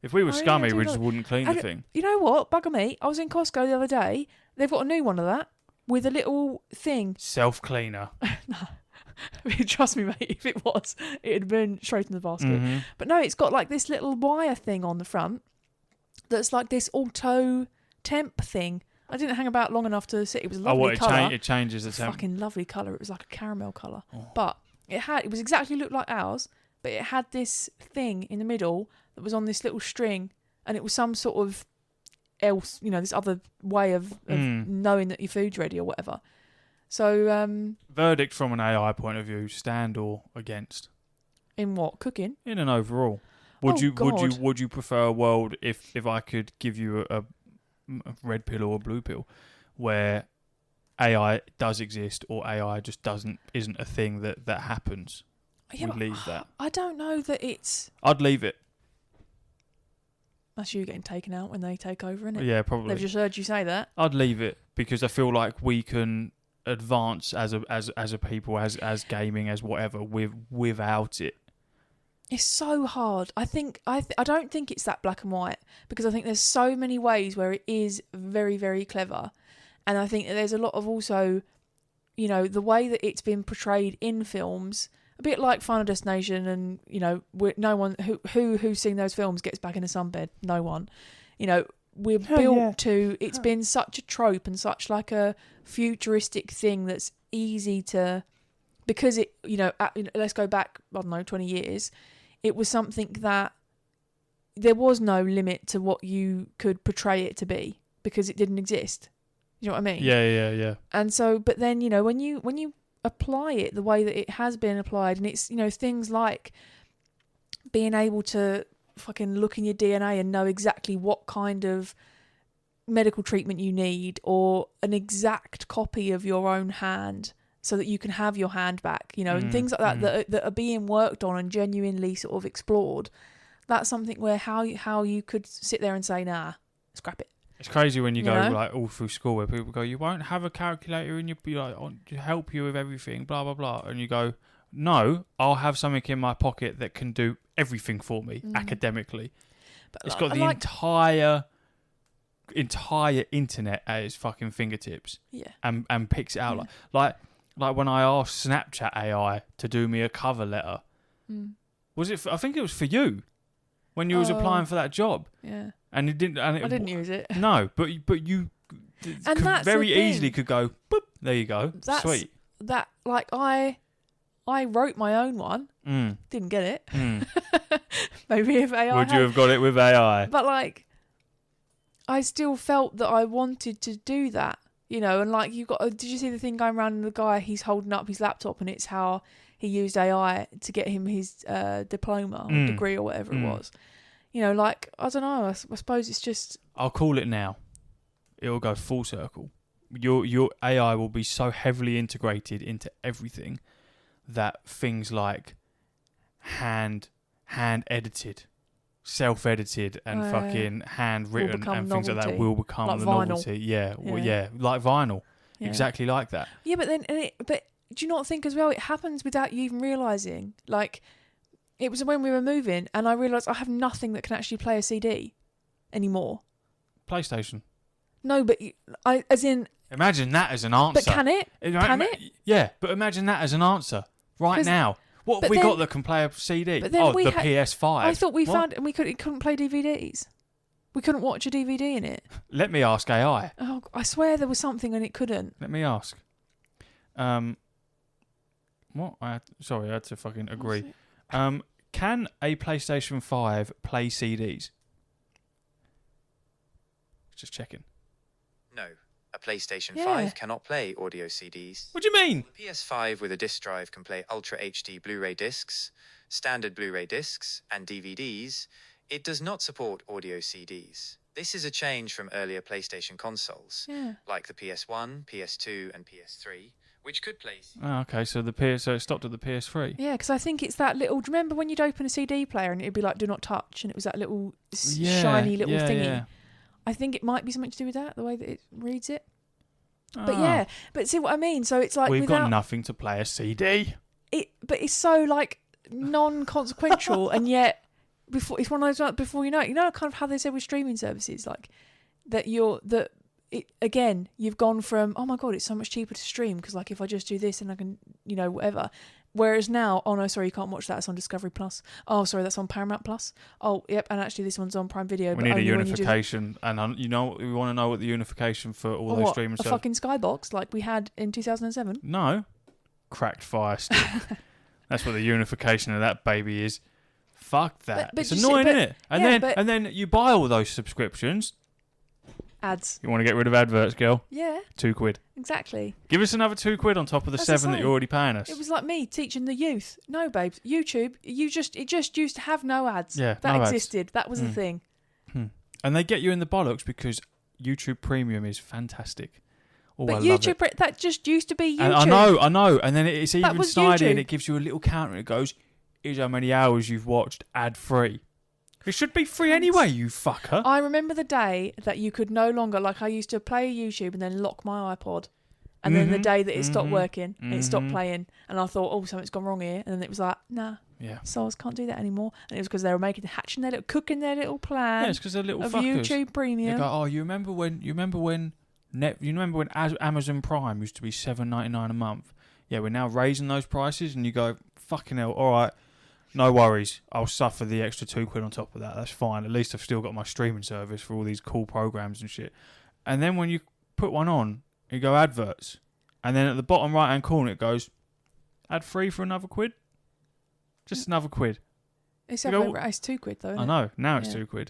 If we were scummy, we just wouldn't clean the thing. You know what? Bugger me. I was in Costco the other day. They've got a new one of that with a little thing. Self-cleaner. No. I mean, trust me, mate, if it was, it'd have been straight in the basket. Mm-hmm. But no, it's got like this little wire thing on the front that's like this auto temp thing. I didn't hang about long enough to see. It was a lovely colour. It changes the temp. Fucking lovely colour. It was like a caramel colour. Oh. But it was exactly looked like ours, but it had this thing in the middle that was on this little string, and it was some sort of else, this other way of knowing that your food's ready or whatever. So, verdict from an AI point of view: stand or against? In what? Cooking? In an overall, would you prefer a world if I could give you a red pill or a blue pill, where AI does exist or AI just isn't a thing that happens? Yeah, we'd leave that. I don't know that it's. I'd leave it. That's you getting taken out when they take over, isn't it? Yeah, probably. They've just heard you say that. I'd leave it because I feel like we can advance as a people, as gaming, as whatever, without it. It's so hard. I don't think it's that black and white, because I think there's so many ways where it is very, very clever, and I think that there's a lot of also, the way that it's been portrayed in films, a bit like Final Destination, and no one who's seen those films gets back in a sunbed. No one, we're built to. It's been such a trope and such like a futuristic thing that's easy to, because it, let's go back, I don't know, 20 years. It was something that there was no limit to what you could portray it to be, because it didn't exist. You know what I mean? Yeah. And so, but then, when you apply it the way that it has been applied, and it's, things like being able to fucking look in your DNA and know exactly what kind of medical treatment you need, or an exact copy of your own hand, so that you can have your hand back, and things like that are being worked on and genuinely sort of explored. That's something where how you could sit there and say, nah, scrap it. It's crazy when you go like all through school where people go, you won't have a calculator and you'll be like, to help you with everything, blah, blah, blah. And you go, no, I'll have something in my pocket that can do everything for me academically. But it's got the entire internet at its fucking fingertips. Yeah. And picks it out. Like when I asked Snapchat AI to do me a cover letter, was it? I think it was for you when you was applying for that job. Yeah. And it didn't. And I didn't use it. No, but you very easily could go. Boop, there you go. Sweet. That I wrote my own one. Didn't get it. Maybe if AI. Would you have got it with AI? But I still felt that I wanted to do that. And you've got. Did you see the thing going around? And the guy, he's holding up his laptop, and it's how he used AI to get him his diploma or degree or whatever it was. I don't know. I suppose it's just. I'll call it now. It'll go full circle. Your AI will be so heavily integrated into everything that things like hand edited, self-edited, and fucking handwritten and things like that will become like the vinyl. novelty. Yeah, like vinyl, exactly like that. Yeah, but then, but do you not think as well? It happens without you even realising. It was when we were moving, and I realised I have nothing that can actually play a CD anymore. PlayStation. No, but as in. Imagine that as an answer. But can it? Can it? Yeah, but imagine that as an answer right now. What have we got that can play a CD? The PS5. I thought we found, and it couldn't play DVDs. We couldn't watch a DVD in it. Let me ask AI. Oh, I swear there was something and it couldn't. Let me ask. What? I had to fucking agree. Can a PlayStation 5 play CDs? Just checking. No. A PlayStation 5 cannot play audio CDs. What do you mean? The PS5 with a disc drive can play Ultra HD Blu-ray discs, standard Blu-ray discs, and DVDs. It does not support audio CDs. This is a change from earlier PlayStation consoles, like the PS1, PS2, and PS3, which could play... Oh, okay, so so it stopped at the PS3. Yeah, because I think it's that little... Do you remember when you'd open a CD player and it'd be like, do not touch, and it was that little shiny little thingy? Yeah. I think it might be something to do with that, the way that it reads it. But Ah. yeah, but see what I mean? So it's like We've without got nothing to play a CD. but it's so like non-consequential, and yet it's one of those, like, before you know it, kind of how they said with streaming services, like you've gone from, oh my god, it's so much cheaper to stream because like if I just do this and I can, whatever. Whereas now, oh no, sorry, you can't watch that. It's on Discovery Plus. Oh, sorry, that's on Paramount Plus. Oh, yep, and actually this one's on Prime Video. We need a unification, and we want to know what the unification for all those streaming a fucking Skybox like we had in 2007. No, cracked fire stick. That's what the unification of that baby is. Fuck that. But it's annoying, isn't it? And yeah, then you buy all those subscriptions. Ads. You want to get rid of adverts, girl? Yeah. £2. Exactly. Give us another £2 on top of the That's £7 that you're already paying us. It was like me teaching the youth. No, babes. YouTube. It just used to have no ads. Yeah, that no existed. Ads. That was the thing. And they get you in the bollocks because YouTube Premium is fantastic. Oh, but I YouTube, love it. that just used to be YouTube. And I know. And then it's even snidey YouTube. and it gives you a little counter. It goes, here's how many hours you've watched ad-free. It should be free anyway, you fucker. I remember the day that you could no longer, like I used to play YouTube and then lock my iPod. And then the day that it stopped working and it stopped playing. And I thought, oh, something's gone wrong here. And then it was like, nah. Yeah. SARS can't do that anymore. And it was because they were cooking their little plan. Yeah, it's because they're little of fuckers. YouTube Premium. They go, oh, you remember when Amazon Prime used to be $7.99 a month? Yeah, we're now raising those prices, and you go, fucking hell, all right, no worries. I'll suffer the extra £2 on top of that. That's fine. At least I've still got my streaming service for all these cool programs and shit. And then when you put one on, you go adverts, and then at the bottom right hand corner it goes, ad free for another £1. Just another £1. It's £2 though. Isn't I know. Now it's Yeah. £2.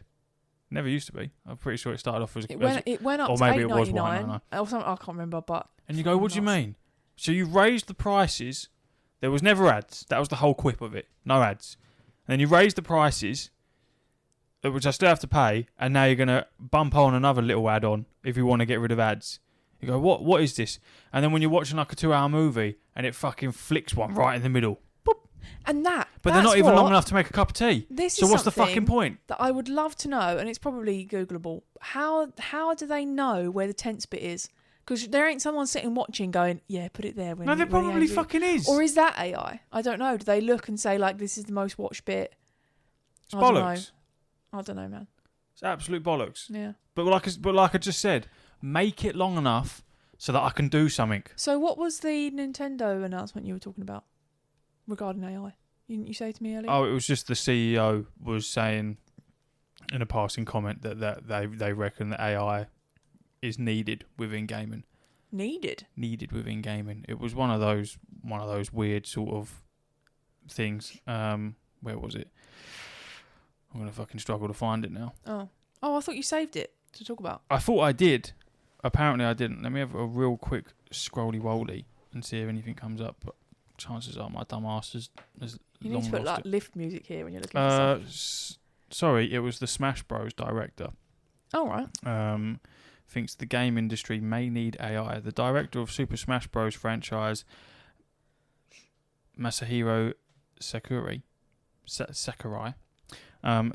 Never used to be. I'm pretty sure it started off as it went up or to maybe it was $8.99 $1.99. or something. I can't remember, but And you go, what do you mean? So you raised the prices. There was never ads. That was the whole quip of it. No ads. And then you raised the prices, which I still have to pay, and now you're going to bump on another little add-on if you want to get rid of ads. You go, what is this? And then when you're watching like a 2-hour movie, and it fucking flicks one right in the middle. Boop. And But they're not even long enough to make a cup of tea. So what's the fucking point? That I would love to know, and it's probably Googleable. How do they know where the tense bit is? Because there ain't someone sitting watching going, yeah, put it there. No, there probably fucking is. Or is that AI? I don't know. Do they look and say, like, this is the most watched bit? It's bollocks. I don't know, man. It's absolute bollocks. Yeah. But like I just said, make it long enough so that I can do something. So what was the Nintendo announcement you were talking about regarding AI? You say to me earlier? Oh, it was just the CEO was saying in a passing comment that they reckon that AI is needed within gaming. Needed Within gaming. It was one of those weird sort of things. Where was it? I'm gonna fucking struggle to find it now. Oh, I thought you saved it to talk about. I thought I did. Apparently I didn't. Let me have a real quick scrolly wolly and see if anything comes up. But chances are my dumb ass has You long need to put lost like it. lift music here when you're looking for stuff. Sorry, it was the Smash Bros director. Oh, right. Thinks the game industry may need AI. The director of Super Smash Bros. Franchise, Masahiro Sakurai,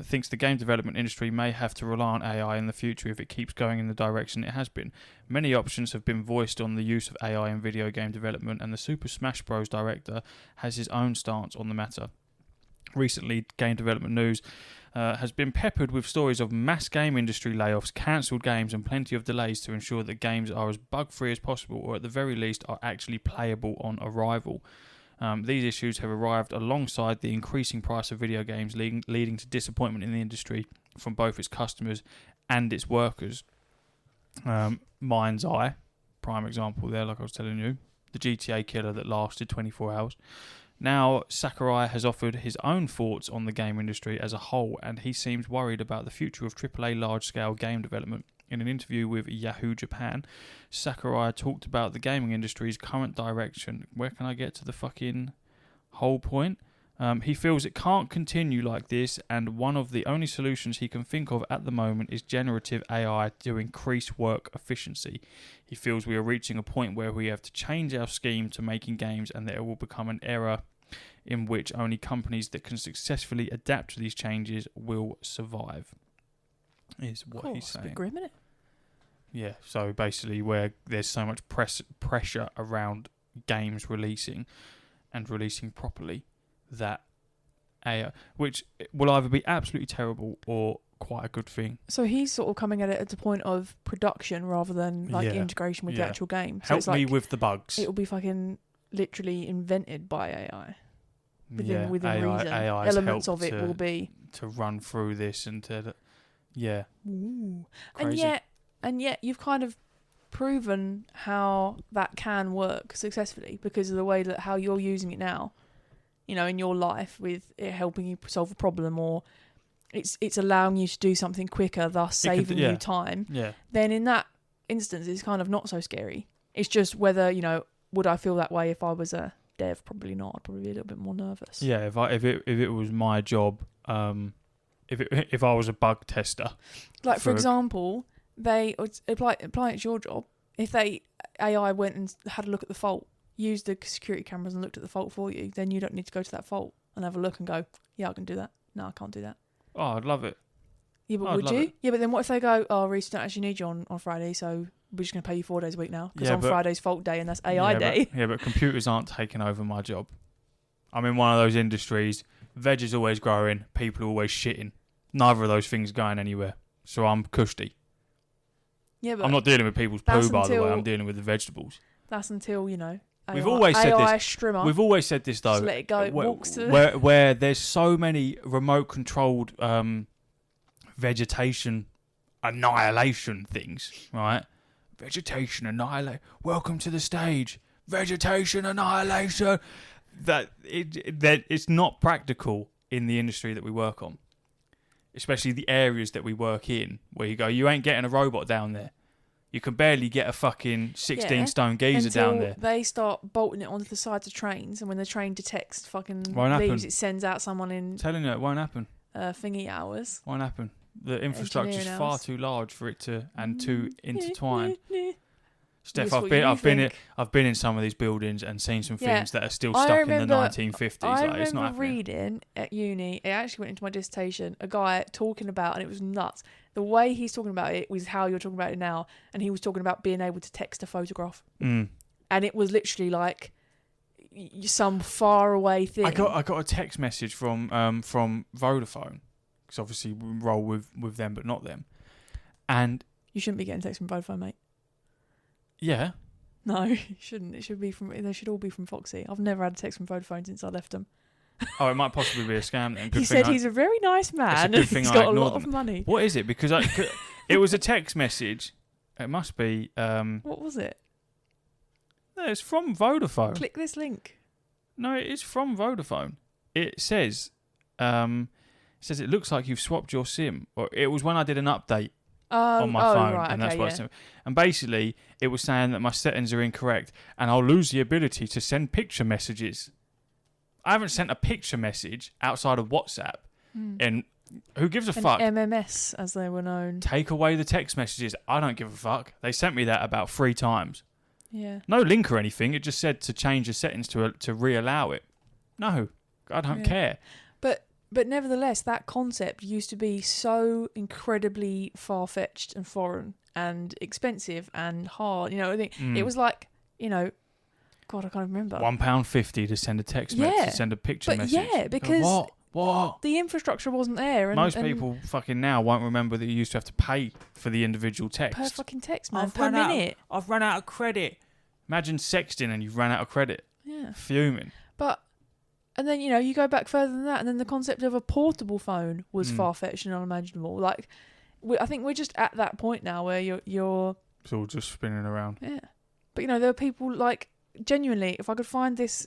thinks the game development industry may have to rely on AI in the future if it keeps going in the direction it has been. Many options have been voiced on the use of AI in video game development, and the Super Smash Bros. Director has his own stance on the matter. Recently, game development news has been peppered with stories of mass game industry layoffs, cancelled games, and plenty of delays to ensure that games are as bug-free as possible, or at the very least are actually playable on arrival. These issues have arrived alongside the increasing price of video games, leading to disappointment in the industry from both its customers and its workers. Mind's Eye, prime example there, like I was telling you, the GTA killer that lasted 24 hours. Now, Sakurai has offered his own thoughts on the game industry as a whole, and he seems worried about the future of AAA large-scale game development. In an interview with Yahoo Japan, Sakurai talked about the gaming industry's current direction. Where can I get to the fucking whole point? He feels it can't continue like this, and one of the only solutions he can think of at the moment is generative AI to increase work efficiency. He feels we are reaching a point where we have to change our scheme to making games, and that it will become an era in which only companies that can successfully adapt to these changes will survive. is what he's It's a saying. bit grim, isn't it? Yeah, so basically where there's so much pressure around games releasing and releasing properly that AI, which will either be absolutely terrible or quite a good thing. So he's sort of coming at it at the point of production rather than like Yeah, integration with the yeah. actual game. So Help it's me like with the bugs. it'll be fucking literally invented by AI. Within reason. AI's Elements of helped it will be to run through this and to, yeah. Ooh. Crazy. And yet you've kind of proven how that can work successfully because of the way that how you're using it now, you know, in your life with it helping you solve a problem, or it's allowing you to do something quicker, thus saving you time. Yeah. Then in that instance, it's kind of not so scary. It's just whether, you know, would I feel that way if I was a dev? Probably not. I'd probably be a little bit more nervous. Yeah, if it was my job, if I was a bug tester, like for example, they apply it to your job. If AI went and had a look at the fault, used the security cameras and looked at the fault for you, then you don't need to go to that fault and have a look and go, yeah, I can do that. No, I can't do that. oh, I'd love it. Yeah, but would you? Yeah, but then what if they go, oh, Reece, don't actually need you on Friday, so we're just going to pay you 4 days a week now because Friday's fault day and that's AI day. But computers aren't taking over my job. I'm in one of those industries. Veg is always growing. People are always shitting. Neither of those things going anywhere. So I'm cushy. Yeah, but I'm not dealing with people's poo, by the way. I'm dealing with the vegetables. That's until, you know, AI, We've always said AI this. Strimmer. We've always said this, though. Just let it go. It walks to where there's so many remote-controlled vegetation annihilation things, right? Vegetation annihilation. Welcome to the stage. Vegetation annihilation. That it's not practical in the industry that we work on, especially the areas that we work in, where you go, you ain't getting a robot down there. You can barely get a fucking 16-stone geezer down there. They start bolting it onto the sides of trains, and when the train detects fucking Won't leaves, happen. it sends out someone in I'm telling you, it won't happen. thingy hours. Won't happen. The infrastructure is far too large for it to, and too intertwined. Steph, I've been in some of these buildings and seen some things that are still stuck in the 1950s. I it's not remember happening. reading at uni, it actually went into my dissertation, a guy talking about, and it was nuts. The way he's talking about it was how you're talking about it now, and he was talking about being able to text a photograph. And it was literally like some far away thing. I got a text message from Vodafone, because obviously we roll with them but not them. And you shouldn't be getting text from Vodafone, mate. Yeah. No, you shouldn't. They should all be from Foxy. I've never had a text from Vodafone since I left them. Oh, it might possibly be a scam then. He said he's a very nice man and he's got a lot of money. What is it? Because it was a text message. It must be... what was it? No, it's from Vodafone. Click this link. No, it is from Vodafone. It says it looks like you've swapped your SIM. Or it was when I did an update on my phone, right, and okay, that's what it's. And basically, it was saying that my settings are incorrect, and I'll lose the ability to send picture messages. I haven't sent a picture message outside of WhatsApp, and who gives a fuck? MMS, as they were known. Take away the text messages. I don't give a fuck. They sent me that about 3 times. Yeah. No link or anything. It just said to change the settings to re-allow it. No, I don't care. But nevertheless, that concept used to be so incredibly far-fetched and foreign and expensive and hard. You know, I think it was like, you know, God, I can't remember. £1.50 to send a text message, to send a picture message. Yeah, because what? The infrastructure wasn't there. And, most people fucking now won't remember that you used to have to pay for the individual text. Per fucking text, man. Per minute. I've run out of credit. Imagine sexting and you've run out of credit. Yeah. Fuming. And then, you know, you go back further than that, and then the concept of a portable phone was far-fetched and unimaginable. Like, I think we're just at that point now where you're... It's all just spinning around. Yeah. But, you know, there are people, like, genuinely, if I could find this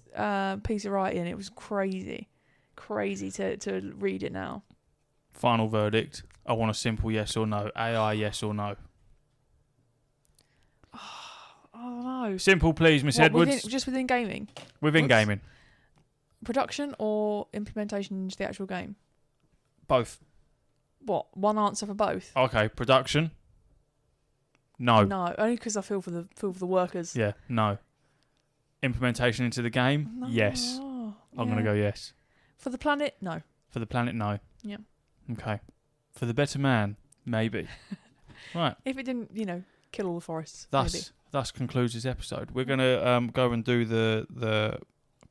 piece of writing, it was crazy. Crazy to read it now. Final verdict. I want a simple yes or no. AI, yes or no. Oh, no. Simple, please, Miss Edwards. Just within gaming? Gaming. Production or implementation into the actual game? Both. What? One answer for both? Okay, production. No. No, only because I feel for the workers. Yeah, no. Implementation into the game? No. Yes. I'm going to go yes. For the planet? No. For the planet? No. Yeah. Okay. For the better man? Maybe. Right. If it didn't, kill all the forests. Thus concludes this episode. We're going to go and do the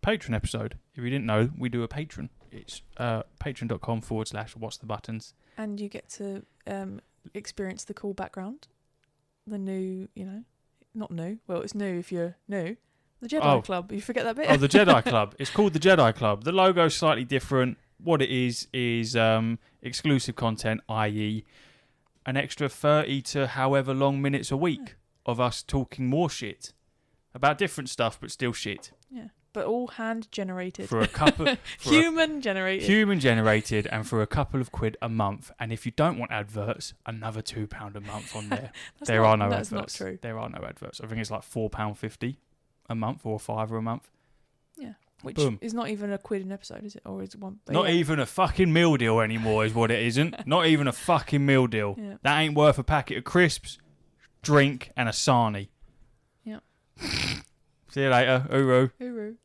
Patreon episode. If you didn't know, we do a Patreon. It's patreon.com/what's the buttons. And you get to experience the cool background. The new, not new. Well, it's new if you're new. The Jedi Club. You forget that bit. Oh, the Jedi Club. It's called the Jedi Club. The logo's slightly different. What it is exclusive content, i.e. an extra 30 to however long minutes a week of us talking more shit about different stuff, but still shit. Yeah, but all hand generated. For a couple, human generated, and for a couple of quid a month. And if you don't want adverts, another £2 a month on there. There are no adverts. That's not true. There are no adverts. I think it's like £4.50 a month or £5 a month. Yeah. Which Boom. is not even a quid an episode, is it? Or is it one? Not even a fucking meal deal anymore is what it isn't. Not even a fucking meal deal. Yeah. That ain't worth a packet of crisps, drink, and a sarnie. Yeah. See you later. Uru. Uru.